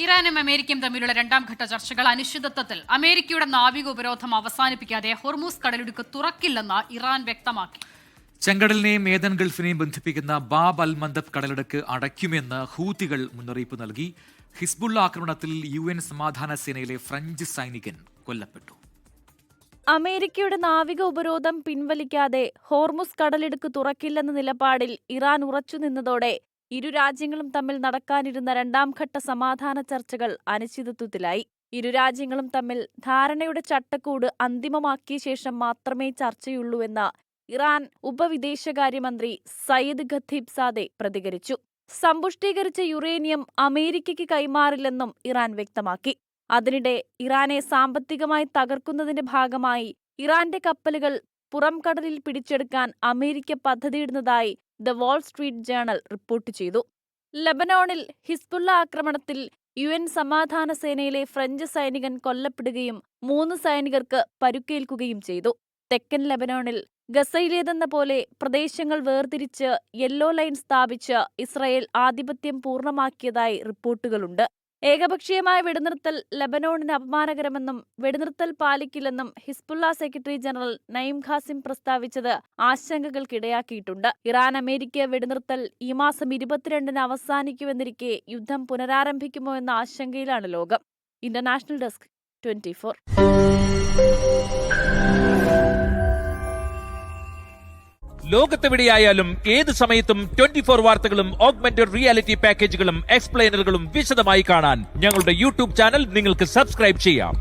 ഇറാനും അമേരിക്കയും തമ്മിലുള്ള രണ്ടാം ഘട്ട ചർച്ചകൾ അനിശ്ചിതത്വത്തിൽ. അമേരിക്കയുടെ നാവിക ഉപരോധം അവസാനിപ്പിക്കാതെ ഹോർമൂസ് കടലിടുക്ക് തുറക്കില്ലെന്ന് ഇറാൻ വ്യക്തമാക്കി. ചെങ്കടലിനെയും ഏദൻ ഗൾഫിനെയും ബന്ധിപ്പിക്കുന്ന ബാബ് അൽ മന്ദബ് കടലിടുക്ക് അടയ്ക്കുമെന്ന് ഹൂതികൾ മുന്നറിയിപ്പ് നൽകി. ഹിസ്ബുള്ള ആക്രമണത്തിൽ UN സമാധാന സേനയിലെ ഫ്രഞ്ച് സൈനികൻ കൊല്ലപ്പെട്ടു. അമേരിക്കയുടെ നാവിക ഉപരോധം പിൻവലിക്കാതെ ഹോർമുസ് കടലിടുക്ക് തുറക്കില്ലെന്ന നിലപാടിൽ ഇറാൻ ഉറച്ചുനിന്നതോടെ ഇരു രാജ്യങ്ങളും തമ്മിൽ നടക്കാനിരുന്ന രണ്ടാം ഘട്ട സമാധാന ചർച്ചകൾ അനിശ്ചിതത്വത്തിലായി. ഇരു രാജ്യങ്ങളും തമ്മിൽ ധാരണയുടെ ചട്ടക്കൂട് അന്തിമമാക്കിയ ശേഷം മാത്രമേ ചർച്ചയുള്ളൂവെന്ന് ഇറാൻ ഉപവിദേശകാര്യമന്ത്രി സയ്യിദ് ഖത്തീബ്സാദെ പ്രതികരിച്ചു. സമ്പുഷ്ടീകരിച്ച യുറേനിയം അമേരിക്കയ്ക്ക് കൈമാറില്ലെന്നും ഇറാൻ വ്യക്തമാക്കി. അതിനിടെ ഇറാനെ സാമ്പത്തികമായി തകർക്കുന്നതിന്റെ ഭാഗമായി ഇറാന്റെ കപ്പലുകൾ പുറംകടലിൽ പിടിച്ചെടുക്കാൻ അമേരിക്ക പദ്ധതിയിടുന്നതായി the Wall Street Journal report ചെയ്തു. ലബനോണിൽ ഹിസ്ബുള്ള ആക്രമണത്തിൽ UN സമാധാന സേനയിലെ ഫ്രഞ്ച് സൈനികൻ കൊല്ലപ്പെടുകയും 3 സൈനികർക്ക് പരുക്കേൽക്കുകയും ചെയ്തു. തെക്കൻ ലബനോണിൽ ഗസയിലേതെന്ന പോലെ പ്രദേശങ്ങൾ വേർതിരിച്ച് യെല്ലോ ലൈൻ സ്ഥാപിച്ച് ഇസ്രയേൽ ആധിപത്യം പൂർണ്ണമാക്കിയതായി റിപ്പോർട്ടുകളുണ്ട്. ഏകപക്ഷീയമായ വെടിനിർത്തൽ ലബനോണിന് അപമാനകരമെന്നും വെടിനിർത്തൽ പാലിക്കില്ലെന്നും ഹിസ്ബുള്ള സെക്രട്ടറി ജനറൽ നഈം ഖാസിം പ്രസ്താവിച്ചത് ആശങ്കകൾക്കിടയാക്കിയിട്ടുണ്ട്. ഇറാൻ അമേരിക്ക വെടിനിർത്തൽ ഈ മാസം 22-ന് അവസാനിക്കുമെന്നിരിക്കെ യുദ്ധം പുനരാരംഭിക്കുമോ എന്ന ആശങ്കയിലാണ് ലോകം. International desk 24. ലോകത്തെവിടെയായാലും ഏത് സമയത്തും 24 വാർത്തകളും ഓഗ്മെന്റഡ് റിയാലിറ്റി പാക്കേജുകളും എക്സ്പ്ലെയിനറുകളും വിശദമായി കാണാൻ ഞങ്ങളുടെ YouTube ചാനൽ നിങ്ങൾക്ക് സബ്സ്ക്രൈബ് ചെയ്യാം.